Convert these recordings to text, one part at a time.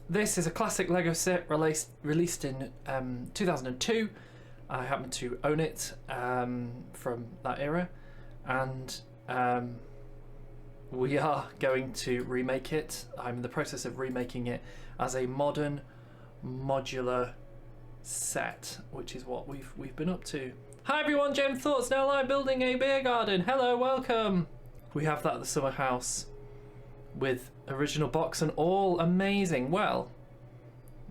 this is a classic Lego set released in 2002. I happen to own it from that era, and we are going to remake it. I'm in the process of remaking it as a modern modular set, which is what we've been up to. Hi everyone, Gem Thoughts now live building a beer garden. Hello, welcome. We have that at the summer house with original box and all, amazing. Well,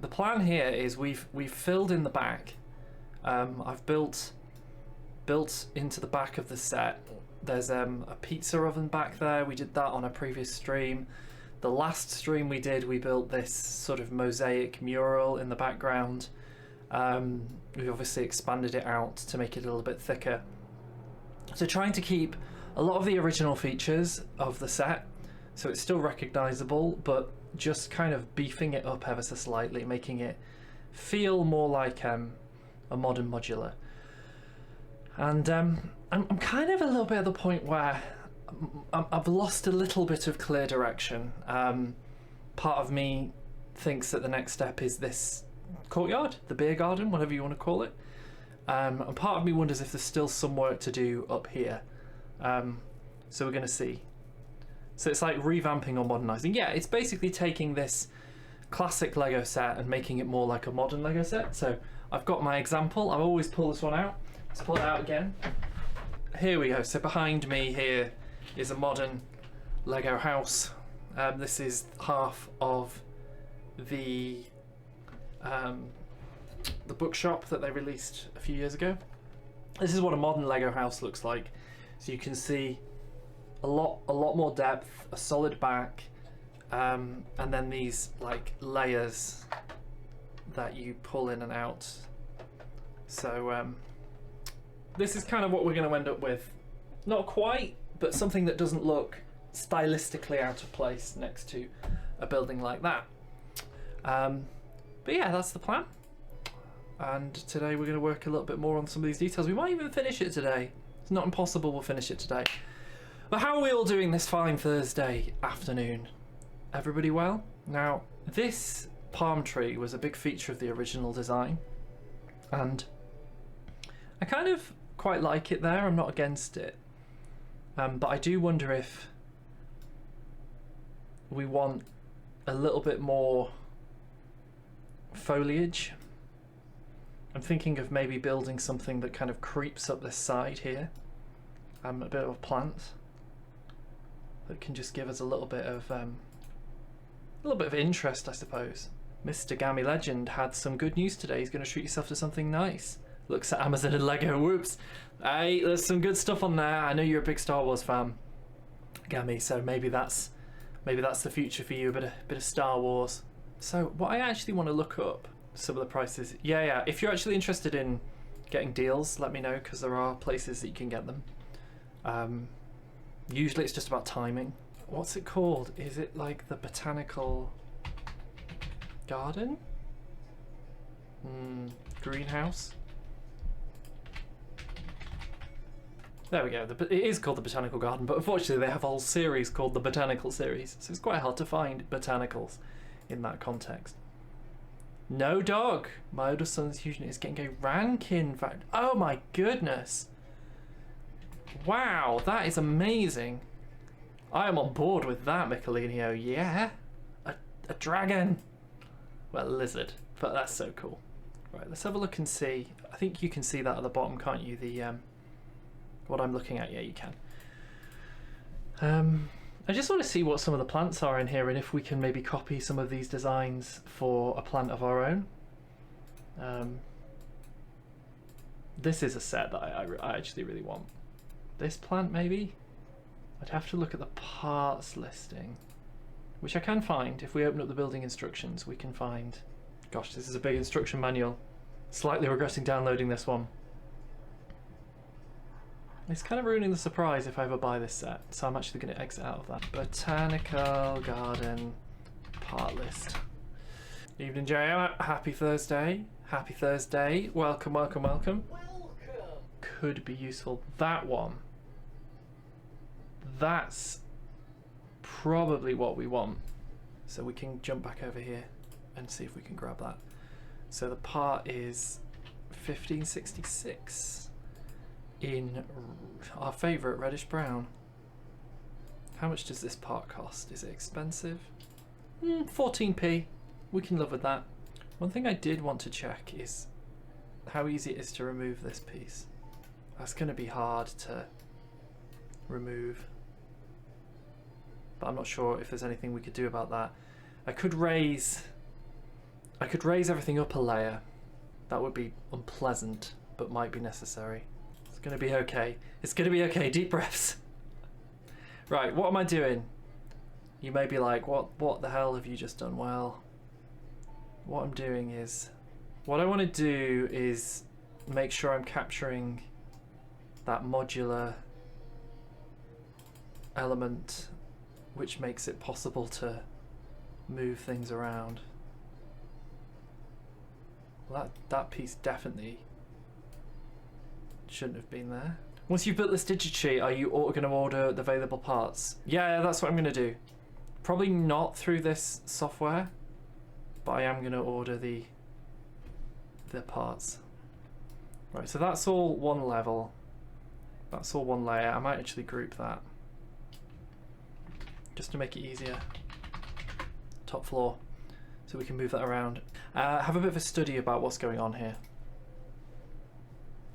the plan here is we've filled in the back. I've built into the back of the set. There's a pizza oven back there. We did that on a previous stream. The last stream we did, we built this sort of mosaic mural in the background. We've obviously expanded it out to make it a little bit thicker. So trying to keep a lot of the original features of the set, so it's still recognizable, but just kind of beefing it up ever so slightly, making it feel more like a modern modular. And I'm kind of a little bit at the point where I've lost a little bit of clear direction. Part of me thinks that the next step is this courtyard, the beer garden, whatever you want to call it. And part of me wonders if there's still some work to do up here. So we're going to see. So it's like revamping or modernising. Yeah, it's basically taking this classic Lego set and making it more like a modern Lego set. So I've got my example. I always pull this one out. Let's pull it out again. Here we go. So behind me here is a modern Lego house. This is half of the bookshop that they released a few years ago. This is what a modern Lego house looks like. So you can see a lot more depth, a solid back, and then these like layers that you pull in and out. So this is kind of what we're going to end up with. Not quite, but something that doesn't look stylistically out of place next to a building like that. But yeah, that's the plan. And today we're going to work a little bit more on some of these details. We might even finish it today. It's not impossible we'll finish it today. But how are we all doing this fine Thursday afternoon? Everybody well? Now, this palm tree was a big feature of the original design, and I kind of quite like it there. I'm not against it. But I do wonder if we want a little bit more foliage. I'm thinking of maybe building something that kind of creeps up this side here. A bit of a plant that can just give us a little bit of interest, I suppose. Mr. Gammy Legend had some good news today. He's going to treat yourself to something nice. Looks at Amazon and Lego. Whoops. Hey, there's some good stuff on there. I know you're a big Star Wars fan, Gammy. So maybe that's the future for you. A bit of Star Wars. So what I actually want to look up some of the prices. Yeah. If you're actually interested in getting deals, let me know, because there are places that you can get them. Usually it's just about timing. What's it called? Is it like the botanical garden? Greenhouse? There we go. It is called the Botanical Garden, but unfortunately they have a whole series called the Botanical Series, so it's quite hard to find botanicals in that context. No dog! My older son's huge is getting a ranking fact. Oh my goodness! Wow, that is amazing. I am on board with that, Michelino. Yeah, a dragon. Well, a lizard, but that's so cool. Right, let's have a look and see. I think you can see that at the bottom, can't you? The what I'm looking at. Yeah, you can. I just want to see what some of the plants are in here, and if we can maybe copy some of these designs for a plant of our own. This is a set that I actually really want. This plant, maybe? I'd have to look at the parts listing, which I can find. If we open up the building instructions, we can find... Gosh, this is a big instruction manual. Slightly regretting downloading this one. It's kind of ruining the surprise if I ever buy this set, so I'm actually going to exit out of that. Botanical Garden part list. Evening, Jerry. Happy Thursday. Happy Thursday. Welcome, welcome, welcome. Could be useful. That one. That's probably what we want. So we can jump back over here and see if we can grab that. So the part is 1566 in our favourite reddish brown. How much does this part cost? Is it expensive? 14p. We can live with that. One thing I did want to check is how easy it is to remove this piece. That's going to be hard to remove, but I'm not sure if there's anything we could do about that. I could raise everything up a layer. That would be unpleasant, but might be necessary. It's going to be okay. It's going to be okay. Deep breaths. Right, what am I doing? You may be like, what the hell have you just done? Well, what I'm doing is, what I want to do is make sure I'm capturing that modular element which makes it possible to move things around. Well, that piece definitely shouldn't have been there. Once you've built this digit sheet, are you going to order the available parts? Yeah, that's what I'm going to do. Probably not through this software, but I am going to order the parts. Right, so that's all one level. That's all one layer. I might actually group that just to make it easier. Top floor, so we can move that around. Have a bit of a study about what's going on here.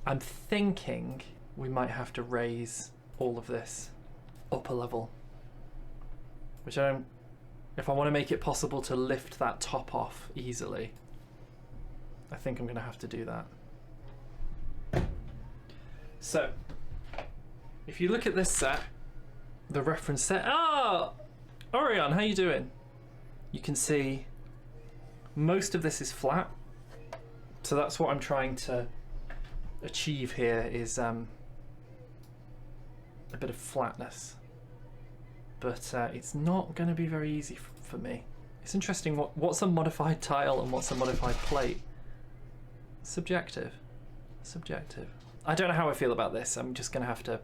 I'm thinking we might have to raise all of this up a level, which I don't, if I want to make it possible to lift that top off easily, I think I'm going to have to do that. So if you look at this set, the reference set, Orion, how you doing? You can see most of this is flat, so that's what I'm trying to achieve here, is a bit of flatness, but it's not going to be very easy for me. It's interesting, what's a modified tile and what's a modified plate? Subjective. I don't know how I feel about this. I'm just going to have to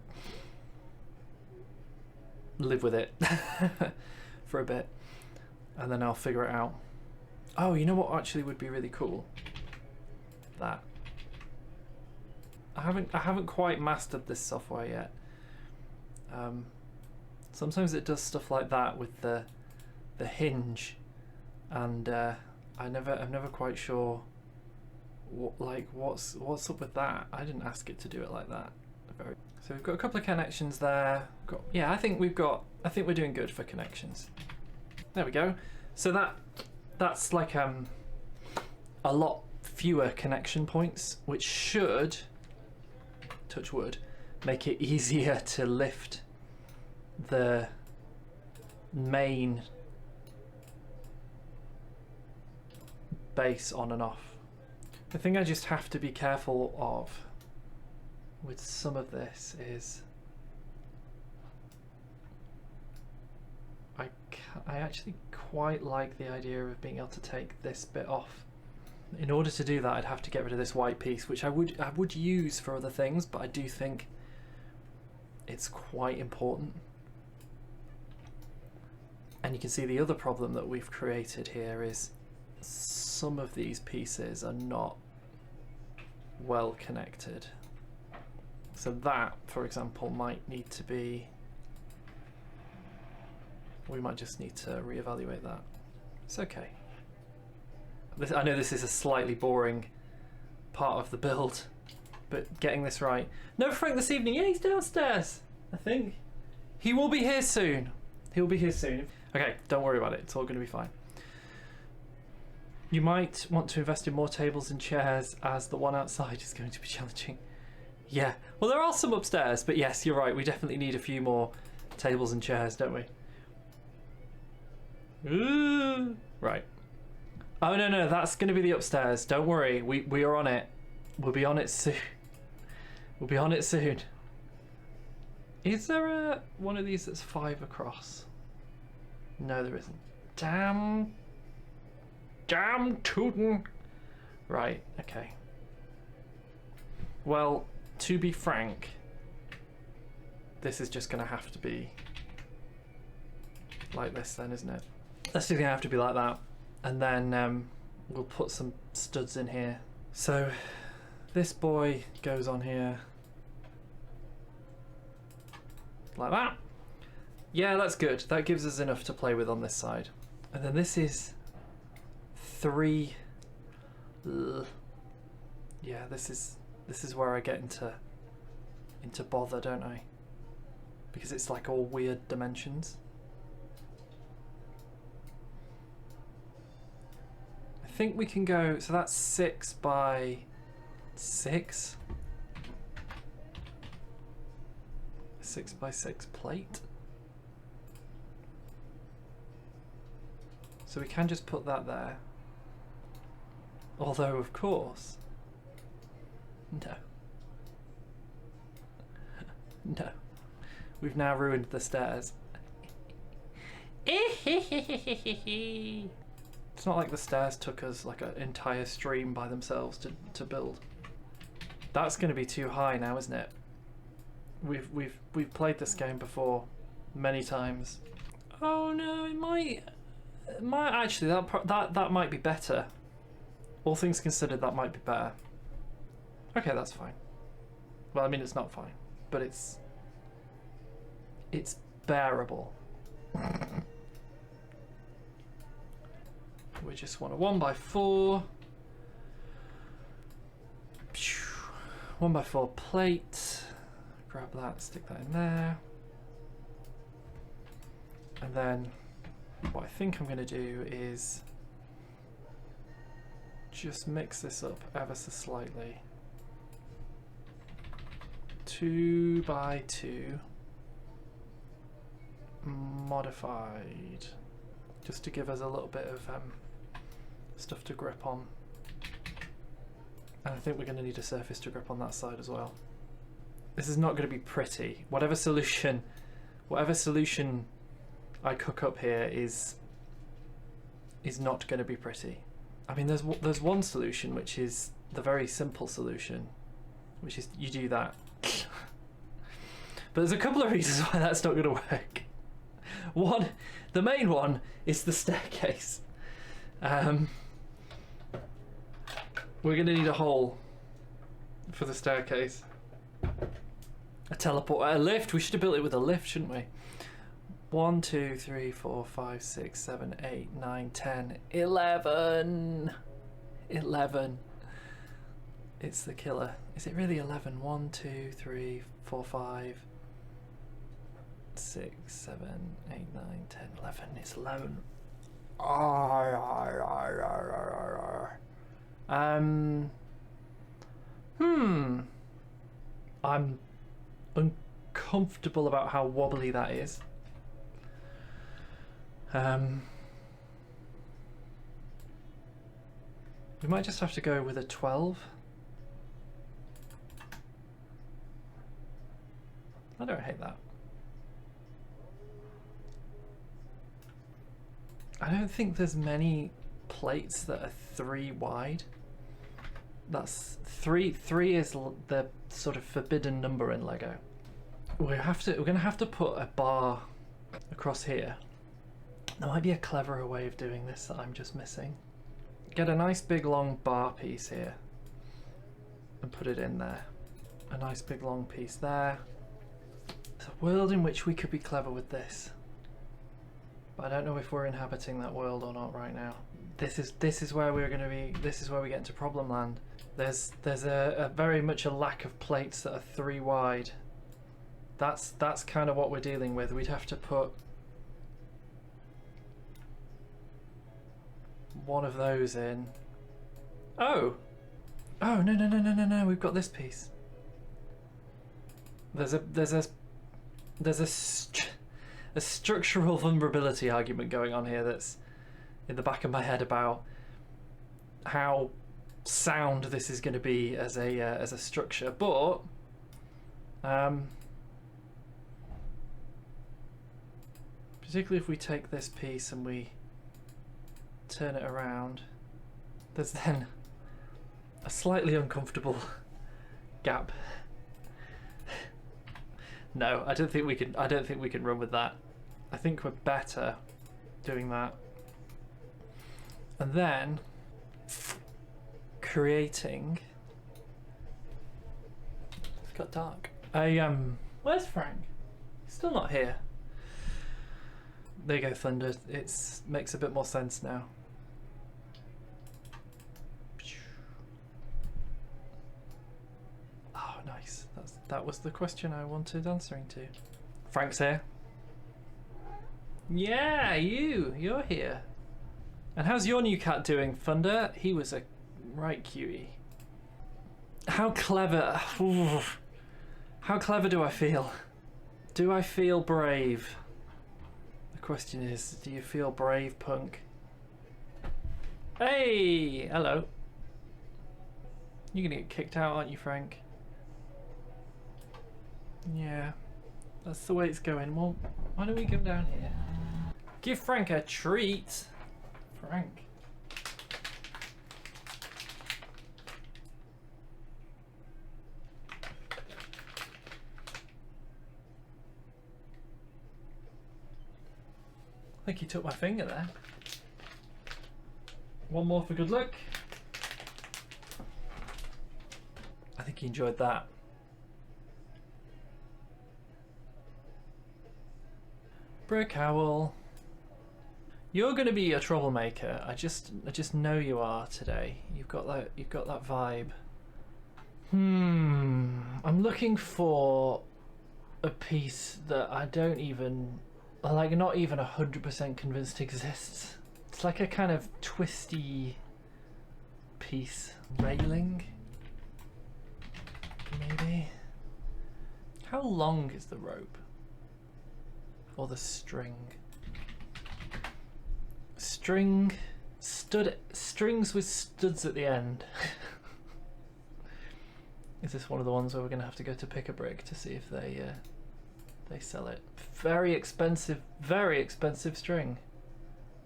live with it for a bit, and then I'll figure it out. Oh, you know what actually would be really cool? That. I haven't quite mastered this software yet. Sometimes it does stuff like that with the hinge, and I'm never quite sure what's up with that. I didn't ask it to do it like that. So we've got a couple of connections there. Yeah, I think we're doing good for connections. There we go. So that's like a lot fewer connection points, which should, touch wood, make it easier to lift the main base on and off. The thing I just have to be careful of with some of this is I actually quite like the idea of being able to take this bit off. In order to do that, I'd have to get rid of this white piece, which I would use for other things, but I do think it's quite important. And you can see the other problem that we've created here is some of these pieces are not well connected. So that, for example, might need to be, we might just need to reevaluate that. It's okay. I know this is a slightly boring part of the build, but getting this right. No Frank this evening. Yeah, he's downstairs, I think. He will be here soon. He'll be here soon. Okay, don't worry about it. It's all going to be fine. You might want to invest in more tables and chairs, as the one outside is going to be challenging. Yeah, well, there are some upstairs, but yes, you're right. We definitely need a few more tables and chairs, don't we? Ooh. Right. Oh, no, that's going to be the upstairs. Don't worry. We are on it. We'll be on it soon. We'll be on it soon. Is there one of these that's 5 across? No, there isn't. Damn tootin'. Right, okay. Well, to be frank, this is just going to have to be like this then, isn't it? That's just going to have to be like that. and then we'll put some studs in here. So this boy goes on here like that. Yeah, that's good. That gives us enough to play with on this side. And then this is 3. Yeah, this is where I get into bother, don't I? Because it's like all weird dimensions. I think we can go, so that's 6 by 6. 6 by 6 plate. So we can just put that there. Although, of course, no. No. We've now ruined the stairs. It's not like the stairs took us like an entire stream by themselves to build. That's going to be too high now, isn't it? We've played this game before many times. Oh no, it might actually that might be better. All things considered, that might be better. Okay, that's fine. Well, I mean, it's not fine, but it's bearable. We just want a 1x4. 1x4 plate. Grab that, stick that in there. And then what I think I'm going to do is just mix this up ever so slightly. 2x2 modified, just to give us a little bit of stuff to grip on. And I think we're going to need a surface to grip on that side as well. This is not going to be pretty. Whatever solution I cook up here is not going to be pretty. I mean, there's one solution, which is the very simple solution, which is you do that. But there's a couple of reasons why that's not going to work. One, the main one is the staircase. We're going to need a hole for the staircase. A lift. We should have built it with a lift, shouldn't we? 1, 2, 3, 4, 5, 6, 7, 8, 9, 10, 11. 11. It's the killer. Is it really 11? 1, 2, 3, 4, 5, 6, 7, 8, 9, 10, 11. It's 11. I'm uncomfortable about how wobbly that is. We might just have to go with a 12. I don't hate that. I don't think there's many plates that are 3 wide. That's 3 is the sort of forbidden number in Lego. We're gonna have to put a bar across here. There might be a cleverer way of doing this that I'm just missing. Get a nice big long bar piece here and put it in there. A nice big long piece there. There's a world in which we could be clever with this, but I don't know if we're inhabiting that world or not right now. This is where we're going to be. This is where we get into problem land. There's a very much a lack of plates that are 3 wide. That's kind of what we're dealing with. We'd have to put one of those in. Oh no, we've got this piece. There's a structural vulnerability argument going on here that's in the back of my head about how sound this is going to be as a structure, but particularly if we take this piece and we turn it around, there's then a slightly uncomfortable gap. No, I don't think we can run with that. I think we're better doing that. And then creating. It's got dark. Where's Frank? He's still not here. There you go, Thunder. It makes a bit more sense now. Oh, nice. That was the question I wanted answering to. Frank's here. Yeah, you're here. And how's your new cat doing, Thunder? He was a right cutie. How clever. Ooh. How clever do I feel? Do I feel brave? The question is, do you feel brave, punk? Hey, hello. You're gonna get kicked out, aren't you, Frank? Yeah, that's the way it's going. Well, why don't we go down here? Give Frank a treat. Frank. I think he took my finger there. One more for good luck. I think he enjoyed that. Brick owl. You're going to be a troublemaker. I just know you are today. You've got that vibe. I'm looking for a piece that I don't even like, not even 100% convinced exists. It's like a kind of twisty piece. Railing? Maybe? How long is the rope? Or the string? Strings with studs at the end. Is this one of the ones where we're going to have to go to Pick a Brick to see if they sell it? Very expensive string.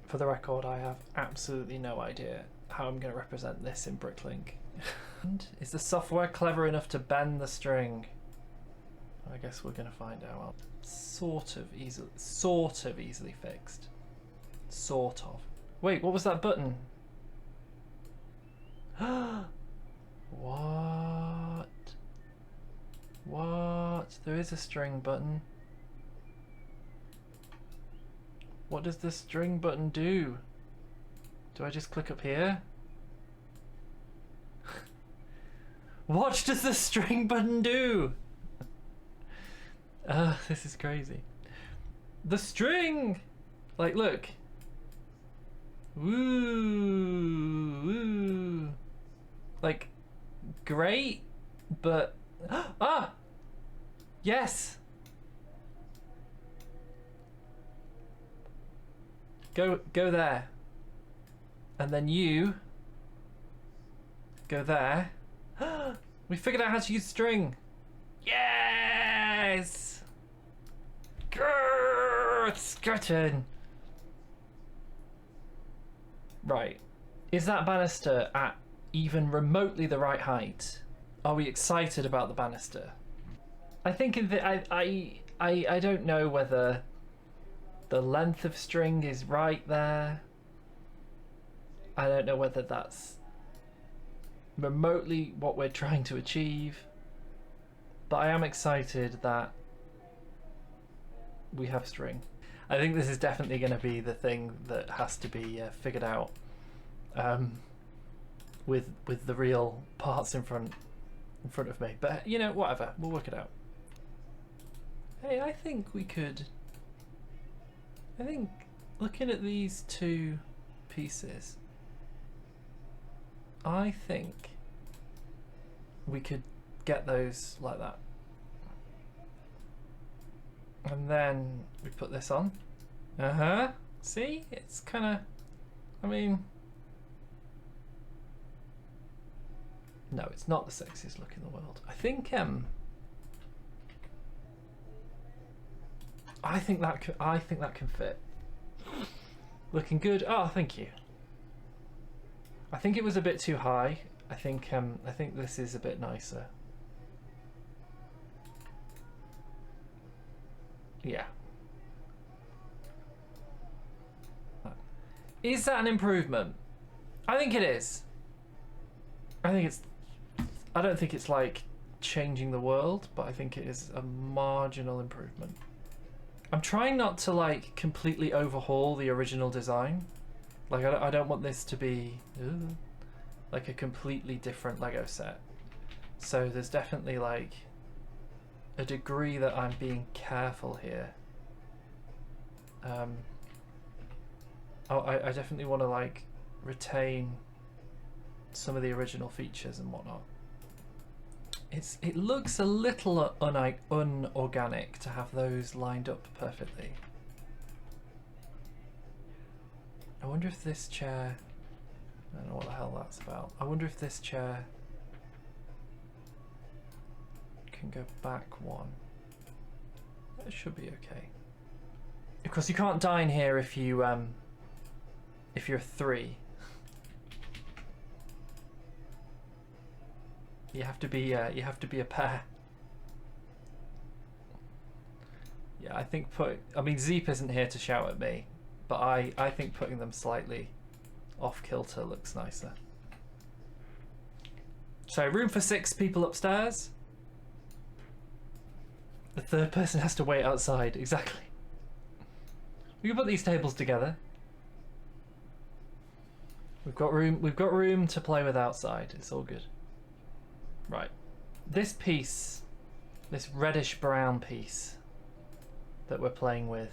For the record, I have absolutely no idea how I'm going to represent this in Bricklink. Is the software clever enough to bend the string? I guess we're going to find out. Sort of easily fixed. Sort of. Wait, what was that button? What? What? There is a string button. What does the string button do? Do I just click up here? What does the string button do? This is crazy. The string! Like, look. Woo! Woo! Like, great, but... Ah! Yes! Go there. And then you... go there. We figured out how to use string. Yes! Grrr, skirting. Right. Is that banister at even remotely the right height? Are we excited about the banister? I think I don't know whether the length of string is right there. I don't know whether that's remotely what we're trying to achieve, but I am excited that we have string. I think this is definitely going to be the thing that has to be figured out with the real parts in front of me. But you know, whatever, we'll work it out. Hey, I think we could. I think looking at these two pieces, I think we could get those like that. And then we put this on. See? It's kind of... I mean... No, it's not the sexiest look in the world. I think that can fit. Looking good. Oh, thank you. I think it was a bit too high. I think this is a bit nicer. Yeah. Is that an improvement? I think it is. I don't think it's like changing the world, but I think it is a marginal improvement. I'm trying not to like completely overhaul the original design. Like I don't want this to be like a completely different Lego set. So there's definitely like a degree that I'm being careful here. I definitely want to like retain some of the original features and whatnot. It looks a little unorganic to have those lined up perfectly. I wonder if this chair, I don't know what the hell that's about. I wonder if this chair can go back one. That should be okay. Of course, you can't dine here if you're 3. You have to be a pair. Yeah, I think I mean Zeep isn't here to shout at me, but I think putting them slightly off kilter looks nicer. So room for 6 people upstairs. The third person has to wait outside. Exactly. We can put these tables together. We've got room to play with outside. It's all good. Right. This piece, this reddish brown piece that we're playing with,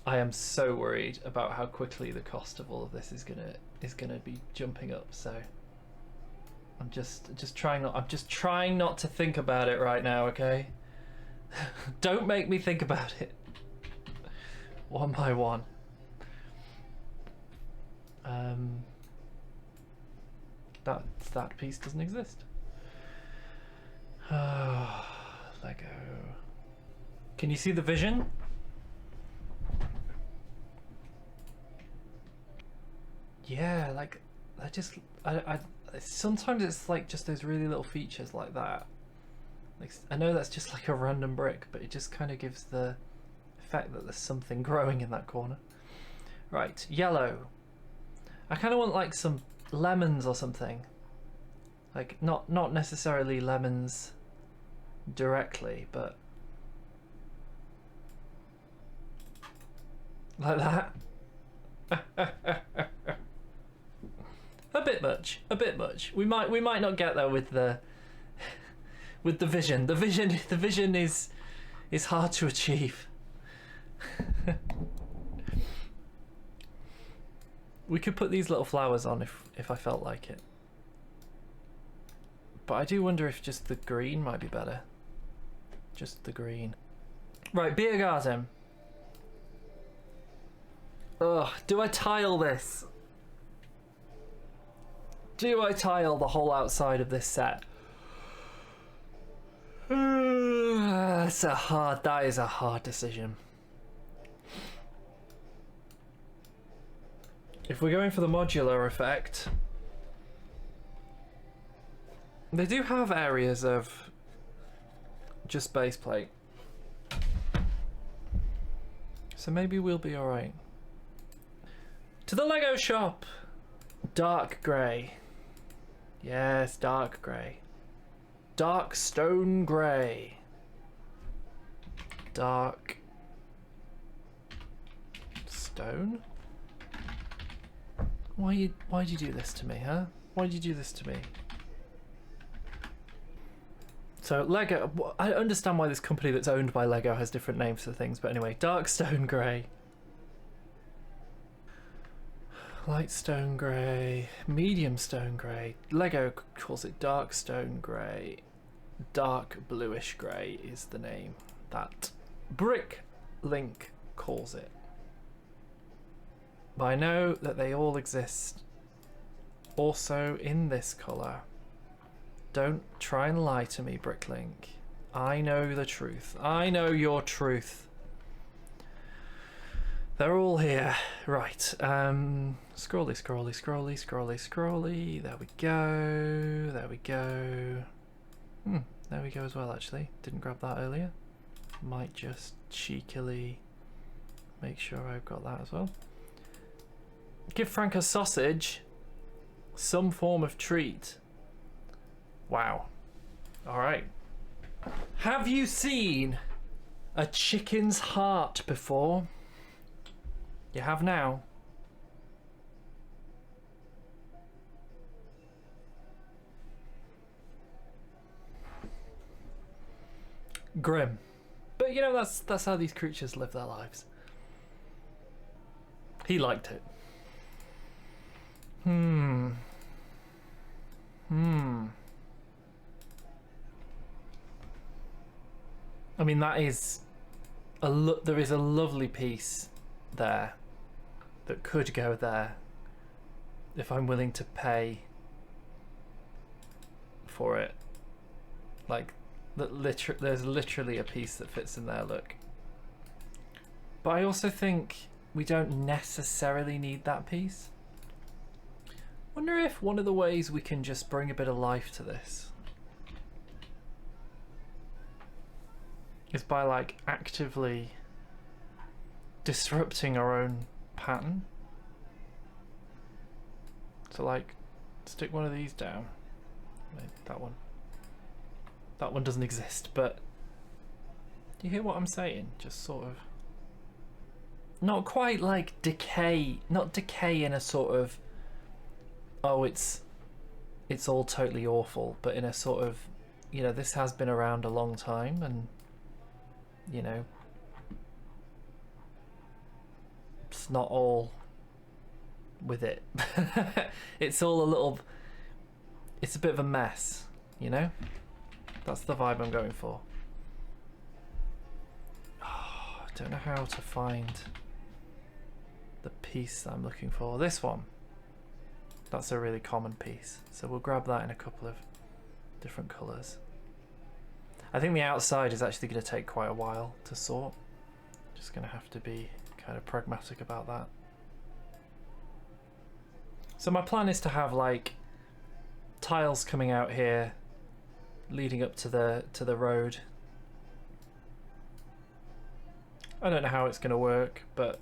I am so worried about how quickly the cost of all of this is gonna be jumping up. So I'm just trying not to think about it right now, okay? Don't make me think about it. One by one. That piece doesn't exist. Lego. Can you see the vision? Yeah, like I sometimes it's like just those really little features like that. Like, I know that's just like a random brick, but it just kind of gives the effect that there's something growing in that corner. Right, yellow. I kind of want like some lemons or something. Like not necessarily lemons directly, but like that. A bit much. We might not get there with the vision. The vision is hard to achieve. We could put these little flowers on if I felt like it. But I do wonder if just the green might be better. Just the green. Right, beer garden. Ugh, do I tile this? Do I tile the whole outside of this set? That is a hard decision. If we're going for the modular effect, they do have areas of just base plate, so maybe we'll be alright. To the Lego shop! Dark grey. Yes, dark grey. Dark stone grey. Dark stone? Why'd you do this to me, huh? Why'd you do this to me? So Lego, I understand why this company that's owned by Lego has different names for things, but anyway, dark stone grey. Light stone grey, medium stone grey. Lego calls it dark stone grey. Dark bluish grey is the name that Brick Link calls it. But I know that they all exist also in this colour. Don't try and lie to me, Bricklink. I know the truth. I know your truth. They're all here. Right. Scrolly, scrolly, scrolly, scrolly, scrolly. There we go. There we go. There we go as well, actually. Didn't grab that earlier. Might just cheekily make sure I've got that as well. Give Frank a sausage. Some form of treat. Wow. Alright. Have you seen a chicken's heart before? You have now. Grim. But you know, that's how these creatures live their lives. He liked it. I mean, that is there is a lovely piece there that could go there if I'm willing to pay for it. Like, there's literally a piece that fits in there, look. But I also think we don't necessarily need that piece. Wonder if one of the ways we can just bring a bit of life to this is by like actively disrupting our own pattern. So like stick one of these down. That one doesn't exist, but do you hear what I'm saying? Just sort of not quite like decay, not decay in a sort of, oh, it's all totally awful, but in a sort of, you know, this has been around a long time, and you know, it's not all with it. It's all a little, it's a bit of a mess, you know? That's the vibe I'm going for. Oh, I don't know how to find the piece that I'm looking for. This one. That's a really common piece. So we'll grab that in a couple of different colours. I think the outside is actually going to take quite a while to sort. Just going to have to be kind of pragmatic about that. So my plan is to have like tiles coming out here leading up to the road. I don't know how it's going to work, but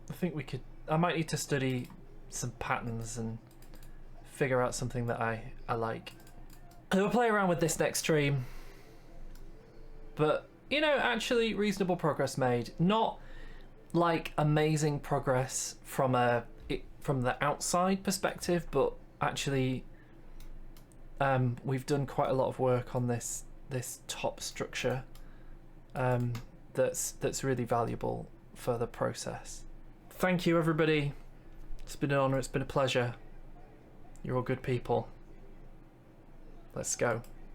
I think I might need to study some patterns and figure out something that I like. And we'll play around with this next stream. But, you know, actually reasonable progress made. Not like amazing progress from the outside perspective, but actually we've done quite a lot of work on this top structure that's really valuable for the process. Thank you, everybody. It's been an honor, it's been a pleasure. You're all good people. Let's go.